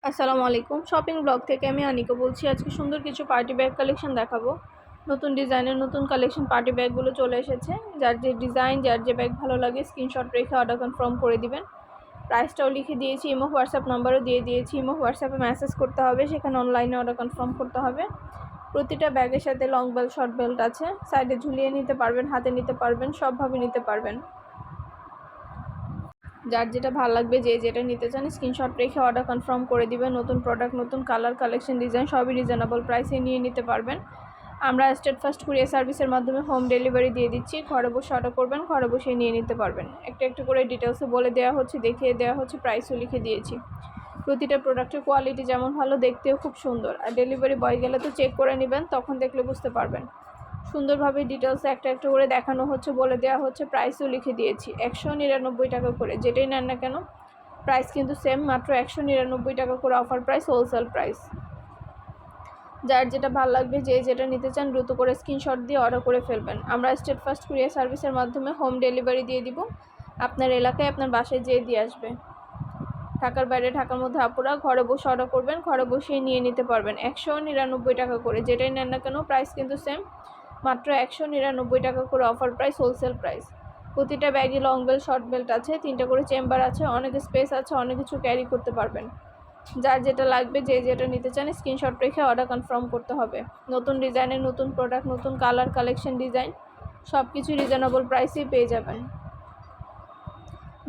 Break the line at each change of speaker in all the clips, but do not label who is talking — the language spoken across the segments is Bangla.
আসসালামু আলাইকুম। শপিং ব্লগ থেকে আমি আনিকা বলছি। আজকে সুন্দর কিছু পার্টি ব্যাগ কালেকশন দেখাবো। নতুন ডিজাইনের নতুন কালেকশন পার্টি ব্যাগগুলো চলে এসেছে। যার যে ডিজাইন, যার যে ব্যাগ ভালো লাগে স্ক্রিনশট রেখে অর্ডার কনফার্ম করে দিবেন। প্রাইসটাও লিখে দিয়েছি, ইমো হোয়াটসঅ্যাপ নাম্বারও দিয়ে দিয়েছি। ইমো হোয়াটসঅ্যাপে মেসেজ করতে হবে, সেখানে অনলাইনে অর্ডার কনফার্ম করতে হবে। প্রতিটা ব্যাগের সাথে লং বেল্ট, শর্ট বেল্ট আছে। সাইডে ঝুলিয়ে নিতে পারবেন, হাতে নিতে পারবেন, সবভাবে নিতে পারবেন। যার যেটা ভালো লাগবে, যে যেটা নিতে চান স্ক্রিনশট রেখে অর্ডার কনফার্ম করে দিবেন। নতুন প্রোডাক্ট, নতুন কালার, কালেকশন, ডিজাইন সবই রিজনেবল প্রাইসে নিয়ে নিতে পারবেন। আমরা স্টেট ফার্স্ট কুরিয়ার সার্ভিসের মাধ্যমে হোম ডেলিভারি দিয়ে দিচ্ছি। ঘরে বসে অর্ডার করবেন, ঘরে বসে নিয়ে নিতে পারবেন। একটা একটু করে ডিটেলসে বলে দেওয়া হচ্ছে, দেখিয়ে দেওয়া হচ্ছে, প্রাইসও লিখে দিয়েছি। প্রতিটা প্রোডাক্টের কোয়ালিটি যেমন ভালো, দেখতেও খুব সুন্দর। আর ডেলিভারি বয় গেলে তো চেক করে নেবেন, তখন দেখলে বুঝতে পারবেন। সুন্দরভাবে ডিটেলসে একটা একটা করে দেখানো হচ্ছে, বলে দেওয়া হচ্ছে, প্রাইসও লিখে দিয়েছি। 199 টাকা করে, যেটাই নেন না কেন প্রাইস কিন্তু সেম, মাত্র 199 টাকা করে অফার প্রাইস, হোলসেল প্রাইস। যার যেটা ভালো লাগবে, যে যেটা নিতে চান দ্রুত করে স্ক্রিনশট দিয়ে অর্ডার করে ফেলবেন। আমরা স্টেট ফার্স্ট কুরিয়ার সার্ভিসের মাধ্যমে হোম ডেলিভারি দিয়ে দিব। আপনার এলাকায়, আপনার বাসায় যেয়ে দিয়ে আসবে। ঢাকার বাইরে, ঢাকার মধ্যে আপুরা ঘরে বসে অর্ডার করবেন, ঘরে বসেই নিয়ে নিতে পারবেন। 199 টাকা করে, যেটাই নেন না কেন প্রাইস কিন্তু সেম, মাত্র 199 টাকা করে অফার প্রাইস, হোলসেল প্রাইস। প্রতিটা ব্যাগে লং বেল্ট, শর্ট বেল্ট আছে, 3টা করে চেম্বার আছে, অনেক স্পেস আছে, অনেক কিছু ক্যারি করতে পারবেন। যার যেটা লাগবে, যে যেটা নিতে চান স্ক্রিনশট রেখে অর্ডার কনফার্ম করতে হবে। নতুন ডিজাইনের নতুন প্রোডাক্ট, নতুন কালার, কালেকশন, ডিজাইন সব কিছু রিজনেবল প্রাইসেই পেয়ে যাবেন।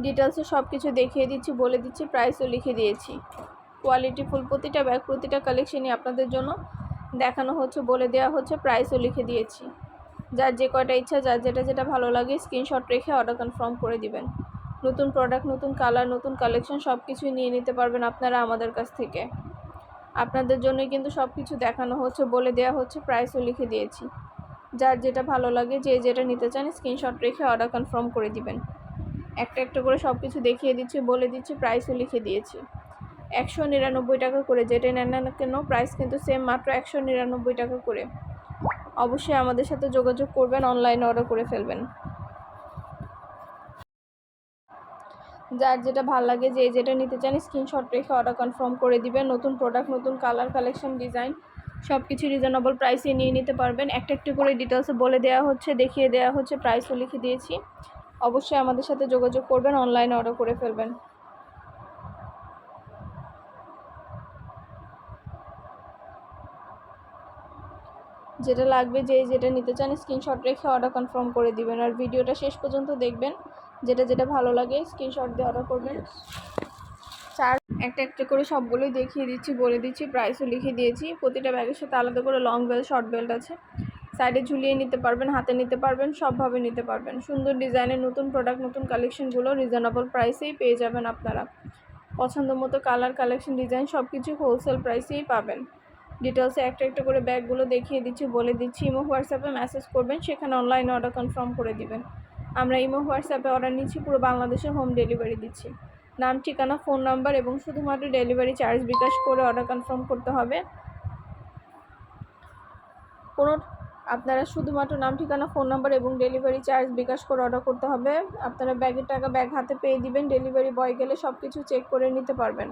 ডিটেলসে সব কিছু দেখিয়ে দিচ্ছি, বলে দিচ্ছি, প্রাইসও লিখে দিয়েছি। কোয়ালিটিফুল প্রতিটা ব্যাগ, প্রতিটা কালেকশনই আপনাদের জন্য দেখানো হচ্ছে, বলে দেওয়া হচ্ছে, প্রাইসও লিখে দিয়েছি। যার যে কয়টা ইচ্ছা, যার যেটা যেটা ভালো লাগে স্ক্রিনশট রেখে অর্ডার কনফার্ম করে দিবেন। নতুন প্রোডাক্ট, নতুন কালার, নতুন কালেকশন সব কিছুই নিয়ে নিতে পারবেন আপনারা আমাদের কাছ থেকে। আপনাদের জন্যই কিন্তু সব কিছু দেখানো হচ্ছে, বলে দেওয়া হচ্ছে, প্রাইসও লিখে দিয়েছি। যার যেটা ভালো লাগে, যে যেটা নিতে চান স্ক্রিনশট রেখে অর্ডার কনফার্ম করে দিবেন। একটা একটা করে সব কিছু দেখিয়ে দিচ্ছি, বলে দিচ্ছি, প্রাইসও লিখে দিয়েছি। 199 টাকা করে, যেটা নেন না কেন প্রাইস কিন্তু সেম, মাত্র 199 টাকা করে। অবশ্যই আমাদের সাথে যোগাযোগ করবেন, অনলাইনে অর্ডার করে ফেলবেন। যার যেটা ভালো লাগে, যে যেটা নিতে চান স্ক্রিনশট রেখে অর্ডার কনফার্ম করে দিবেন। নতুন প্রোডাক্ট, নতুন কালার, কালেকশন, ডিজাইন সব কিছু রিজনেবল প্রাইসে নিয়ে নিতে পারবেন। একটা একটু করে ডিটেলসে বলে দেওয়া হচ্ছে, দেখিয়ে দেওয়া হচ্ছে, প্রাইসও লিখে দিয়েছি। অবশ্যই আমাদের সাথে যোগাযোগ করবেন, অনলাইনে অর্ডার করে ফেলবেন। যেটা লাগবে, যে যেটা নিতে চান স্ক্রিনশট রেখে অর্ডার কনফার্ম করে দিবেন। আর ভিডিওটা শেষ পর্যন্ত দেখবেন, যেটা যেটা ভালো লাগে স্ক্রিনশট দিয়ে অর্ডার করবেন। একটা একটা করে সবগুলোই দেখিয়ে দিচ্ছি, বলে দিচ্ছি, প্রাইসও লিখে দিয়েছি। প্রতিটা ব্যাগের সাথে আলাদা করে লং বেল্ট, শর্ট বেল্ট আছে। সাইডে ঝুলিয়ে নিতে পারবেন, হাতে নিতে পারবেন, সবভাবে নিতে পারবেন। সুন্দর ডিজাইনের নতুন প্রোডাক্ট, নতুন কালেকশনগুলো রিজনেবল প্রাইসেই পেয়ে যাবেন আপনারা। পছন্দ মতো কালার, কালেকশন, ডিজাইন সব কিছু হোলসেল প্রাইসেই পাবেন। ডিটেলসে একটা একটা করে ব্যাগগুলো দেখিয়ে দিচ্ছি, বলে দিচ্ছি। ইমো হোয়াটসঅ্যাপে মেসেজ করবেন, সেখানে অনলাইনে অর্ডার কনফার্ম করে দিবেন। আমরা ইমো হোয়াটসঅ্যাপে অর্ডার নিচ্ছি, পুরো বাংলাদেশে হোম ডেলিভারি দিচ্ছি। নাম, ঠিকানা, ফোন নাম্বার এবং শুধুমাত্র ডেলিভারি চার্জ বিকাশ করে অর্ডার কনফার্ম করতে হবে। কোনো আপনারা শুধুমাত্র নাম, ঠিকানা, ফোন নাম্বার এবং ডেলিভারি চার্জ বিকাশ করে অর্ডার করতে হবে। আপনারা ব্যাগের টাকা ব্যাগ হাতে পেয়ে দিবেন। ডেলিভারি বয় গেলে সব কিছু চেক করে নিতে পারবেন।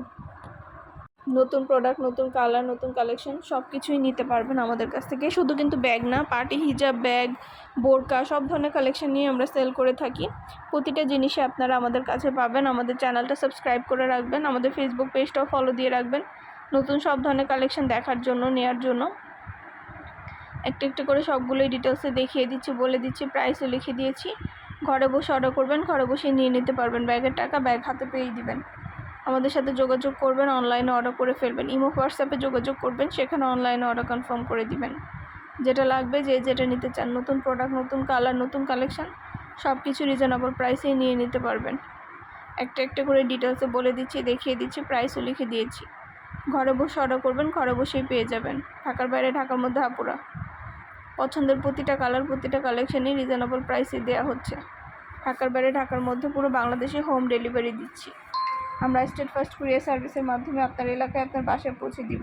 নতুন প্রোডাক্ট, নতুন কালার, নতুন কালেকশন সব কিছুই নিতে পারবেন আমাদের কাছ থেকে। শুধু কিন্তু ব্যাগ না, পার্টি হিজাব, ব্যাগ, বোরকা সব ধরনের কালেকশন নিয়ে আমরা সেল করে থাকি। প্রতিটা জিনিসই আপনারা আমাদের কাছে পাবেন। আমাদের চ্যানেলটা সাবস্ক্রাইব করে রাখবেন, আমাদের ফেসবুক পেজটাও ফলো দিয়ে রাখবেন, নতুন সব ধরনের কালেকশন দেখার জন্য, নেওয়ার জন্য। একটা একটা করে সবগুলোই ডিটেলসে দেখিয়ে দিচ্ছি, বলে দিচ্ছি, প্রাইসও লিখে দিয়েছি। ঘরে বসে অর্ডার করবেন, ঘরে বসে নিয়ে নিতে পারবেন। ব্যাগের টাকা ব্যাগ হাতে পেয়ে দিবেন। আমাদের সাথে যোগাযোগ করবেন, অনলাইনে অর্ডার করে ফেলবেন। ইমো হোয়াটসঅ্যাপে যোগাযোগ করবেন, সেখানে অনলাইনে অর্ডার কনফার্ম করে দিবেন। যেটা লাগবে, যে যেটা নিতে চান, নতুন প্রোডাক্ট, নতুন কালার, নতুন কালেকশন সব কিছু রিজনেবল প্রাইসেই নিয়ে নিতে পারবেন। একটা একটা করে ডিটেলসে বলে দিচ্ছি, দেখিয়ে দিচ্ছি, প্রাইসও লিখে দিয়েছি। ঘরে বসে অর্ডার করবেন, ঘরে বসেই পেয়ে যাবেন। ঢাকার বাইরে, ঢাকার মধ্যে আপুরা পছন্দের প্রতিটা কালার, প্রতিটা কালেকশনই রিজনেবল প্রাইসে দেওয়া হচ্ছে। ঢাকার বাইরে, ঢাকার মধ্যে পুরো বাংলাদেশে হোম ডেলিভারি দিচ্ছি। আমরা স্টেট ফার্স্ট কুরিয়ার সার্ভিসের মাধ্যমে আপনার এলাকায়, আপনার বাসায় পৌঁছে দিব।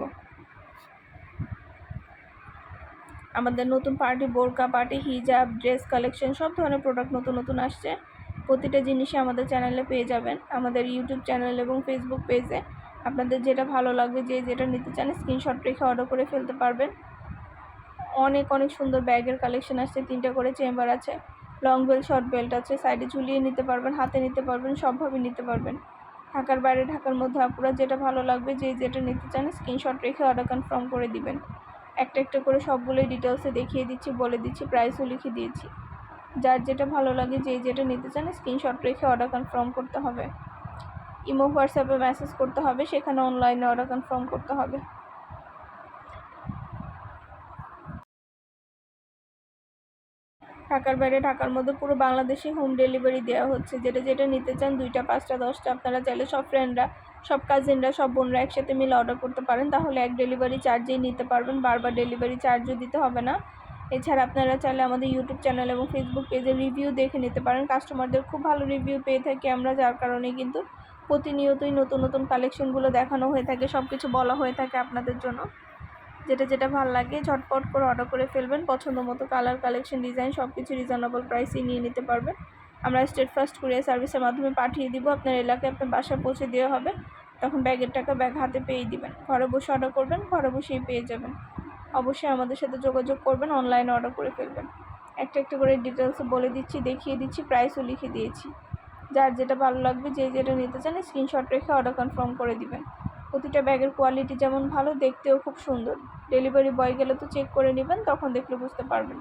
আমাদের নতুন পার্টি বোরকা, পার্টি হিজাব, ড্রেস কালেকশন সব ধরনের প্রোডাক্ট নতুন নতুন আসছে। প্রতিটা জিনিসই আমাদের চ্যানেলে পেয়ে যাবেন। আমাদের ইউটিউব চ্যানেল এবং ফেসবুক পেজে আপনাদের যেটা ভালো লাগবে, যে যেটা নিতে চান স্ক্রিনশট রেখে অর্ডার করে ফেলতে পারবেন। অনেক অনেক সুন্দর ব্যাগের কালেকশন আসছে, 3টা করে চেম্বার আছে, লং বেল্ট শর্ট বেল্ট আছে, সাইডে ঝুলিয়ে নিতে পারবেন, হাতে নিতে পারবেন, সবভাবে নিতে পারবেন। ঢাকার বাইরে ঢাকার মধ্যে আপুরা যেটা ভালো লাগবে, যে যেটা নিতে চান স্ক্রিনশট রেখে অর্ডার কনফার্ম করে দিবেন। একটা একটা করে সবগুলোই ডিটেলসে দেখিয়ে দিচ্ছি, বলে দিচ্ছি, প্রাইসও লিখে দিয়েছি। যার যেটা ভালো লাগে, যে যেটা নিতে চান স্ক্রিনশট রেখে অর্ডার কনফার্ম করতে হবে। ইমো হোয়াটসঅ্যাপে মেসেজ করতে হবে, সেখানে অনলাইনে অর্ডার কনফার্ম করতে হবে। ঢাকার বাইরে ঢাকার মধ্যে পুরো বাংলাদেশে হোম ডেলিভারি দেওয়া হচ্ছে। যেটা যেটা নিতে চান 2টা 5টা 10টা আপনারা চাইলে সব ফ্রেন্ডরা, সব কাজিনরা, সব বোনরা একসাথে মিলে অর্ডার করতে পারেন, তাহলে এক ডেলিভারি চার্জেই নিতে পারবেন, বারবার ডেলিভারি চার্জও দিতে হবে না। এছাড়া আপনারা চাইলে আমাদের ইউটিউব চ্যানেল এবং ফেসবুক পেজে রিভিউ দেখে নিতে পারেন। কাস্টমারদের খুব ভালো রিভিউ পেয়ে থাকি আমরা, যার কারণে কিন্তু প্রতিনিয়তই নতুন নতুন কালেকশনগুলো দেখানো হয়ে থাকে, সব কিছু বলা হয়ে থাকে আপনাদের জন্য। যেটা যেটা ভালো লাগে ঝটপট করে অর্ডার করে ফেলবেন। পছন্দ মতো কালার, কালেকশন, ডিজাইন সব কিছু রিজনেবল প্রাইসেই নিয়ে নিতে পারবেন। আমরা স্টেট ফার্স্ট কুরিয়ার সার্ভিসের মাধ্যমে পাঠিয়ে দিব, আপনার এলাকায় আপনার বাসায় পৌঁছে দেওয়া হবে। তখন ব্যাগের টাকা ব্যাগ হাতে পেয়ে দিবেন। ঘরে বসে অর্ডার করবেন, ঘরে বসেই পেয়ে যাবেন। অবশ্যই আমাদের সাথে যোগাযোগ করবেন, অনলাইনে অর্ডার করে ফেলবেন। একটা একটা করে ডিটেলসে বলে দিচ্ছি, দেখিয়ে দিচ্ছি, প্রাইসও লিখে দিয়েছি। যার যেটা ভালো লাগবে, যে যেটা নিতে চান স্ক্রিনশট রেখে অর্ডার কনফার্ম করে দিবেন। প্রতিটা ব্যাগের কোয়ালিটি যেমন ভালো, দেখতেও খুব সুন্দর। ডেলিভারি বয় গেলে তো চেক করে নেবেন, তখন দেখলে বুঝতে পারবেন।